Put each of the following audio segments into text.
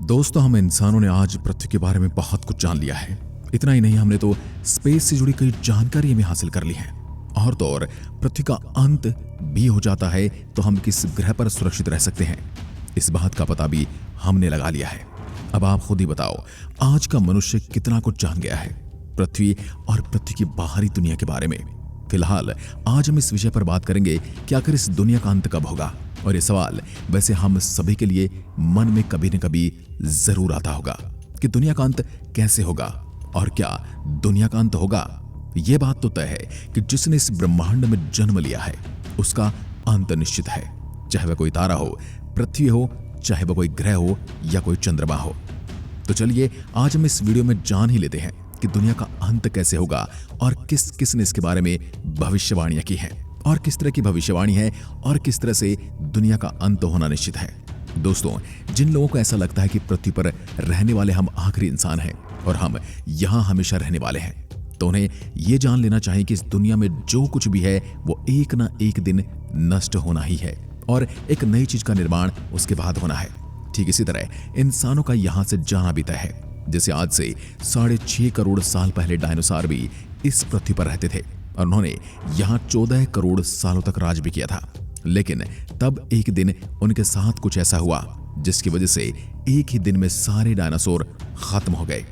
दोस्तों, हम इंसानों ने आज पृथ्वी के बारे में बहुत कुछ जान लिया है। इतना ही नहीं, हमने तो स्पेस से जुड़ी कई जानकारी हमें हासिल कर ली है। और तो और पृथ्वी का अंत भी हो जाता है तो हम किस ग्रह पर सुरक्षित रह सकते हैं, इस बात का पता भी हमने लगा लिया है। अब आप खुद ही बताओ, आज का मनुष्य कितना कुछ जान गया है पृथ्वी और पृथ्वी की बाहरी दुनिया के बारे में। फिलहाल आज हम इस विषय पर बात करेंगे कि आखिर इस दुनिया का अंत कब होगा। और ये सवाल वैसे हम सभी के लिए मन में कभी न कभी जरूर आता होगा कि दुनिया का अंत कैसे होगा, और क्या दुनिया का अंत होगा। यह बात तो तय है कि जिसने इस ब्रह्मांड में जन्म लिया है उसका अंत निश्चित है, चाहे वह कोई तारा हो, पृथ्वी हो, चाहे वह कोई ग्रह हो या कोई चंद्रमा हो। तो चलिए आज हम इस वीडियो में जान ही लेते हैं कि दुनिया का अंत कैसे होगा और किस किस ने इसके बारे में भविष्यवाणियां की हैं, और किस तरह की भविष्यवाणी है और किस तरह से दुनिया का अंत होना निश्चित है। दोस्तों, जिन लोगों को ऐसा लगता है कि पृथ्वी पर रहने वाले हम आखिरी इंसान हैं और हम यहां हमेशा रहने वाले हैं, तो उन्हें यह जान लेना चाहिए कि इस दुनिया में जो कुछ भी है वो एक ना एक दिन नष्ट होना ही है और एक नई चीज का निर्माण उसके बाद होना है। ठीक इसी तरह इंसानों का यहां से जाना भी तय है। जैसे आज से 6.5 करोड़ साल पहले डायनासोर भी इस पृथ्वी पर रहते थे और उन्होंने यहां 14 करोड़ सालों तक राज भी किया था। लेकिन तब एक दिन उनके साथ कुछ ऐसा हुआ जिसकी वजह से एक ही दिन में सारे डायनासोर खत्म हो गए।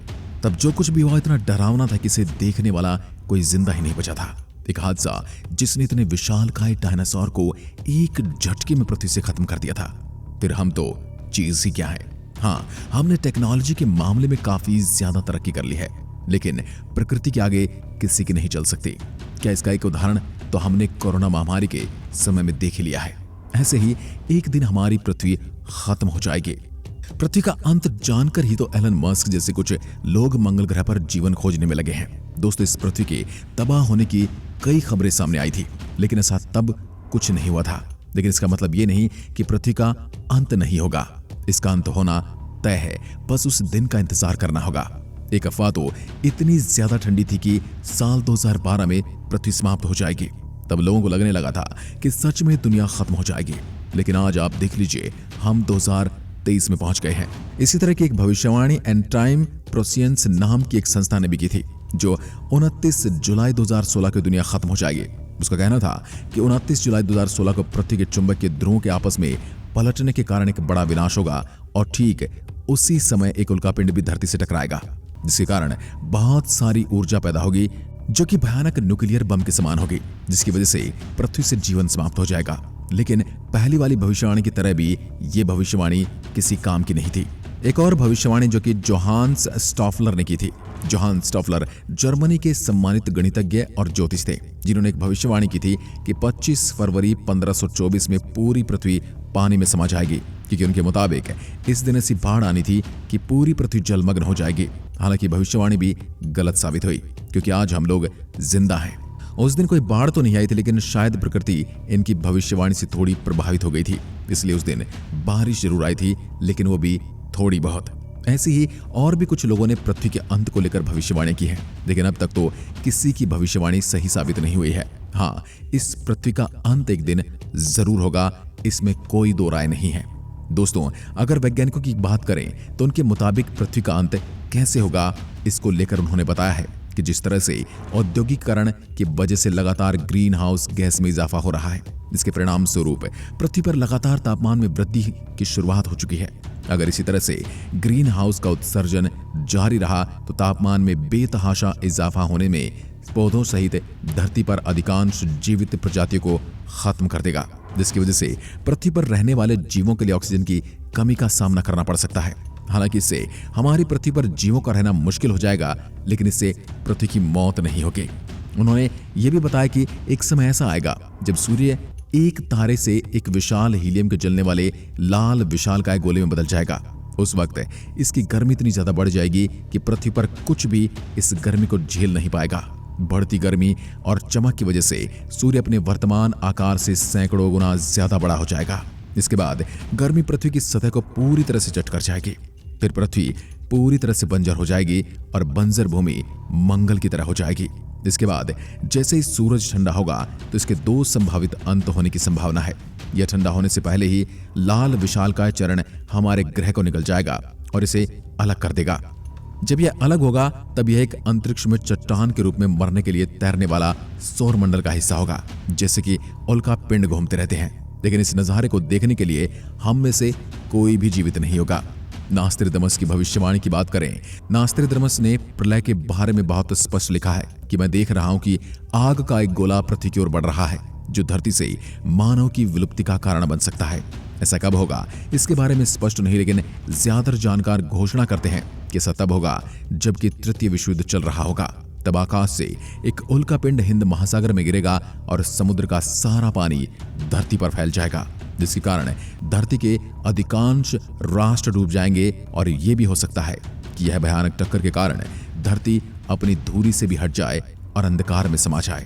तब जो कुछ भी हुआ इतना डरावना था कि इसे देखने वाला कोई जिंदा ही नहीं बचा था। एक हादसा जिसने इतने विशालकाय डायनासोर को एक झटके में पृथ्वी से खत्म कर दिया था। फिर हम तो चीज ही क्या है। हाँ, हमने टेक्नोलॉजी के मामले में काफी ज्यादा तरक्की कर ली है, लेकिन प्रकृति के आगे किसी की नहीं चल सकती। क्या इसका एक उदाहरण तो हमने कोरोना महामारी के समय में देख लिया है। ऐसे ही एक दिन हमारी पृथ्वी खत्म हो जाएगी। पृथ्वी का अंत जानकर ही तो एलन मस्क जैसे कुछ लोग मंगल ग्रह पर जीवन खोजने में लगे हैं। दोस्तों, इस पृथ्वी के तबाह होने की कई खबरें सामने आई थी, लेकिन ऐसा तब कुछ नहीं हुआ था। लेकिन इसका मतलब ये नहीं कि पृथ्वी का अंत नहीं होगा। इसका अंत होना तय है, बस उस दिन का इंतजार करना होगा। एक अफवाह तो इतनी ज्यादा ठंडी थी कि साल 2012 में पृथ्वी समाप्त हो जाएगी। तब लोगों को लगने लगा था कि सच में दुनिया खत्म हो जाएगी। लेकिन आज आप देख लीजिए, हम 2023 में पहुंच गए हैं। इसी तरह की एक भविष्यवाणी एंड टाइम प्रोसियंस नाम की एक संस्था ने भी की थी, जो 29 जुलाई 2016 को दुनिया खत्म हो जाएगी। उसका कहना था कि 29 जुलाई 2016 को पृथ्वी के चुंबकीय ध्रुवों के आपस में पलटने के कारण एक बड़ा विनाश होगा और ठीक उसी समय एक उल्कापिंड भी धरती से टकराएगा, जिसके कारण बहुत सारी ऊर्जा पैदा होगी जो कि भयानक न्यूक्लियर बम के समान होगी, जिसकी वजह से पृथ्वी से जीवन समाप्त हो जाएगा। लेकिन पहली वाली भविष्यवाणी की तरह भी ये भविष्यवाणी किसी काम की नहीं थी। एक और भविष्यवाणी जो कि जोहान्स स्टॉफलर ने की थी। जोहान्स स्टॉफलर जर्मनी के सम्मानित गणितज्ञ और ज्योतिष थे, जिन्होंने एक भविष्यवाणी की थी कि 25 फरवरी 1524 में पूरी पृथ्वी पानी में समा जाएगी, क्योंकि उनके मुताबिक इस दिन ऐसी बाढ़ आनी थी कि पूरी पृथ्वी जलमग्न हो जाएगी। हालांकि भविष्यवाणी भी गलत साबित हुई, क्योंकि आज हम लोग जिंदा हैं। उस दिन कोई बाढ़ तो नहीं आई थी, लेकिन शायद प्रकृति इनकी भविष्यवाणी से थोड़ी प्रभावित हो गई थी, इसलिए उस दिन बारिश जरूर आई थी, लेकिन वो भी थोड़ी बहुत। ऐसे ही और भी कुछ लोगों ने पृथ्वी के अंत को लेकर भविष्यवाणी की है, लेकिन अब तक तो किसी की भविष्यवाणी सही साबित नहीं हुई है। हाँ, इस पृथ्वी का अंत एक दिन जरूर होगा, इसमें कोई दो राय नहीं है। दोस्तों, अगर वैज्ञानिकों की बात करें तो उनके मुताबिक पृथ्वी का अंत कैसे होगा, इसको लेकर उन्होंने बताया है कि जिस तरह से औद्योगिकीकरण की वजह से लगातार ग्रीन हाउस गैस में इजाफा हो रहा है, इसके परिणाम स्वरूप पृथ्वी पर लगातार तापमान में वृद्धि की शुरुआत हो चुकी है। अगर इसी तरह से ग्रीन हाउस का उत्सर्जन जारी रहा तो तापमान में बेतहाशा इजाफा होने में पौधों सहित धरती पर अधिकांश जीवित प्रजातियों को खत्म कर देगा, जिसकी वजह से पृथ्वी पर रहने वाले जीवों के लिए ऑक्सीजन की कमी का सामना करना पड़ सकता है। हालांकि इससे हमारी पृथ्वी पर जीवों का रहना मुश्किल हो जाएगा, लेकिन इससे पृथ्वी की मौत नहीं होगी। उन्होंने ये भी बताया कि एक समय ऐसा आएगा जब सूर्य एक तारे से एक विशाल हीलियम के जलने वाले लाल विशालकाय गोले में बदल जाएगा। उस वक्त इसकी गर्मी इतनी ज्यादा बढ़ जाएगी कि पृथ्वी पर कुछ भी इस गर्मी को झेल नहीं पाएगा। बढ़ती गर्मी और चमक की वजह से सूर्य अपने वर्तमान आकार से सैकड़ों गुना ज्यादा बड़ा हो जाएगा। इसके बाद गर्मी पृथ्वी की सतह को पूरी तरह से चट कर जाएगी। फिर पृथ्वी पूरी तरह से बंजर हो जाएगी और बंजर भूमि मंगल की तरह हो जाएगी। इसके बाद जैसे ही सूरज ठंडा होगा तो इसके 2 संभावित अंत होने की संभावना है। यह ठंडा होने से पहले ही लाल विशालकाय चरण हमारे ग्रह को निकल जाएगा और इसे अलग कर देगा। जब यह अलग होगा तब यह एक अंतरिक्ष में चट्टान के रूप में मरने के लिए तैरने वाला सौरमंडल का हिस्सा होगा, जैसे कि उल्का पिंड घूमते रहते हैं। लेकिन इस नजारे को देखने के लिए हम में से कोई भी जीवित नहीं होगा। नास्ट्रेदमस की भविष्यवाणी की बात करें, नास्ट्रेदमस ने प्रलय के बारे में बहुत स्पष्ट लिखा है कि मैं देख रहा हूं कि आग का एक गोला पृथ्वी की ओर बढ़ रहा है, जो धरती से मानव की विलुप्ति का कारण बन सकता है। ऐसा कब होगा इसके बारे में स्पष्ट नहीं, लेकिन ज्यादातर जानकार घोषणा करते हैं कि ऐसा तब होगा जबकि तृतीय विश्व युद्ध चल रहा होगा। तब आकाश से एक उल्कापिंड हिंद महासागर में गिरेगा और समुद्र का सारा पानी धरती पर फैल जाएगा, जिसके कारण धरती के अधिकांश राष्ट्र डूब जाएंगे। और यह भी हो सकता है कि यह भयानक टक्कर के कारण धरती अपनी धुरी से भी हट जाए और अंधकार में समा जाए।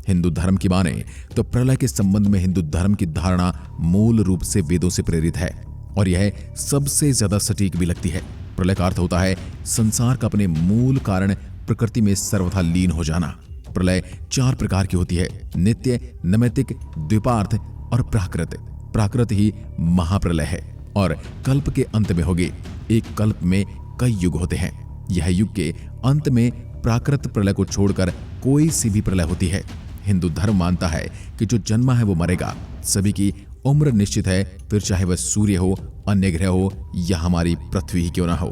हिंदू धर्म की माने तो प्रलय के संबंध में हिंदू धर्म की धारणा मूल रूप से वेदों से प्रेरित है और यह सबसे ज्यादा सटीक भी लगती है। प्रलय का अर्थ होता है संसार का अपने मूल कारण प्रकृति में सर्वथा लीन हो जाना। प्रलय 4 प्रकार की होती है, नित्य, नैमित्तिक, द्विपार्थ और प्राकृत। प्राकृत ही महाप्रलय है और कल्प के अंत में होगी। एक कल्प में कई युग होते हैं। यह युग के अंत में प्राकृत प्रलय को छोड़कर कोई सी भी प्रलय होती है। हिंदू धर्म मानता है कि जो जन्मा है वो मरेगा। सभी की उम्र निश्चित है, फिर चाहे वह सूर्य हो, अन्य ग्रह हो या हमारी पृथ्वी ही क्यों ना हो।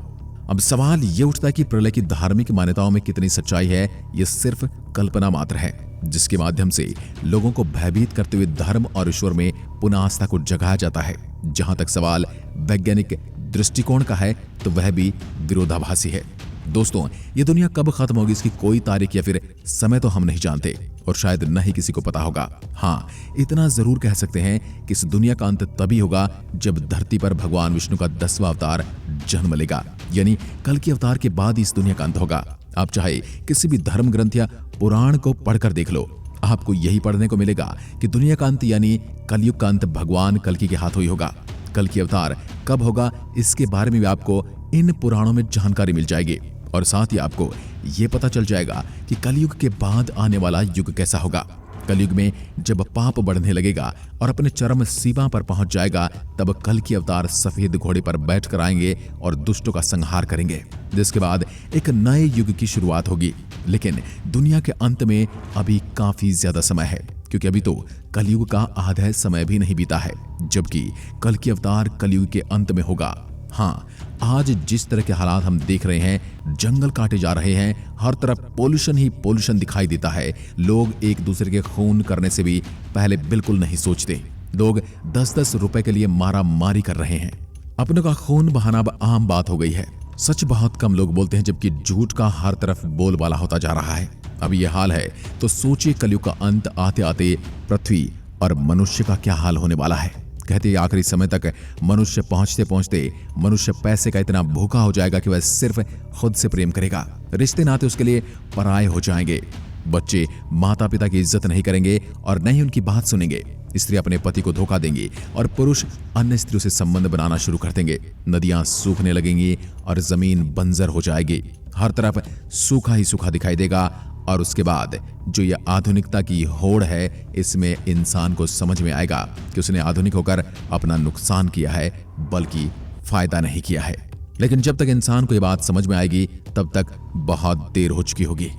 अब सवाल ये उठता है कि प्रलय की धार्मिक मान्यताओं में कितनी सच्चाई है। यह सिर्फ कल्पना मात्र है, जिसके माध्यम से लोगों को भयभीत करते हुए धर्म और ईश्वर में पुनः आस्था को जगाया जाता है। जहां तक सवाल वैज्ञानिक दृष्टिकोण का है तो वह भी विरोधाभासी है। दोस्तों, ये दुनिया कब खत्म होगी इसकी कोई तारीख या फिर समय तो हम नहीं जानते और शायद न ही किसी को पता होगा। हाँ, इतना जरूर कह सकते हैं कि इस दुनिया का अंत तभी होगा जब धरती पर भगवान विष्णु का 10वां अवतार जन्म लेगा, यानी कल के अवतार के बाद इस दुनिया का अंत होगा। आप चाहे किसी भी धर्म ग्रंथ या पुराण को पढ़कर देख लो, आपको यही पढ़ने को मिलेगा कि दुनिया का अंत यानी कलयुग का अंत भगवान कल्कि के हाथों ही होगा। कल की अवतार कब होगा इसके बारे में भी आपको इन पुराणों में जानकारी मिल जाएगी और साथ ही आपको यह पता चल जाएगा कि कलयुग के बाद आने वाला युग कैसा होगा। कलयुग में जब पाप बढ़ने लगेगा और अपने चरम सीमा पर पहुंच जाएगा, तब कल की अवतार सफेद घोड़े पर बैठकर आएंगे और दुष्टों का संहार करेंगे, जिसके बाद एक नए युग की शुरुआत होगी। लेकिन दुनिया के अंत में अभी काफी ज्यादा समय है, क्योंकि अभी तो कलयुग का आधा समय भी नहीं बीता है, जबकि कल की अवतार कलयुग के अंत में होगा। हाँ, आज जिस तरह के हालात हम देख रहे हैं, जंगल काटे जा रहे हैं, हर तरफ पोल्यूशन ही पोल्यूशन दिखाई देता है। लोग एक दूसरे के खून करने से भी पहले बिल्कुल नहीं सोचते। लोग 10-10 रुपए के लिए मारा मारी कर रहे हैं। अपनों का खून बहाना अब आम बात हो गई है। सच बहुत कम लोग बोलते हैं, जबकि झूठ का हर तरफ बोलबाला होता जा रहा है। अब यह हाल है तो सोचिए कलयुग का अंत आते आते पृथ्वी और मनुष्य का क्या हाल होने वाला है। कहते हैं आखिरी समय तक मनुष्य पहुंचते पहुंचते मनुष्य पैसे का इतना भूखा हो जाएगा कि वह सिर्फ खुद से प्रेम करेगा। रिश्ते नाते उसके लिए पराये हो जाएंगे। बच्चे माता पिता की इज्जत नहीं करेंगे और न ही उनकी बात सुनेंगे। स्त्री अपने पति को धोखा देंगी और पुरुष अन्य स्त्रियों से संबंध बनाना शुरू कर देंगे। नदियां सूखने लगेंगी और जमीन बंजर हो जाएगी। हर तरफ सूखा ही सूखा दिखाई देगा। और उसके बाद जो यह आधुनिकता की होड़ है, इसमें इंसान को समझ में आएगा कि उसने आधुनिक होकर अपना नुकसान किया है, बल्कि फायदा नहीं किया है। लेकिन जब तक इंसान को यह बात समझ में आएगी, तब तक बहुत देर हो चुकी होगी।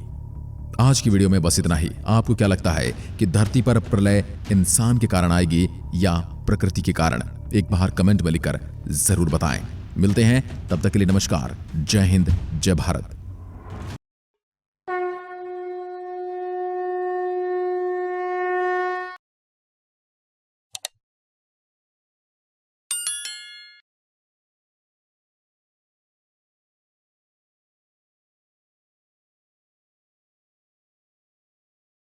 आज की वीडियो में बस इतना ही। आपको क्या लगता है कि धरती पर प्रलय इंसान के कारण आएगी या प्रकृति के कारण? एक बार कमेंट में लिखकर जरूर बताएं। मिलते हैं, तब तक के लिए नमस्कार। जय हिंद, जय भारत।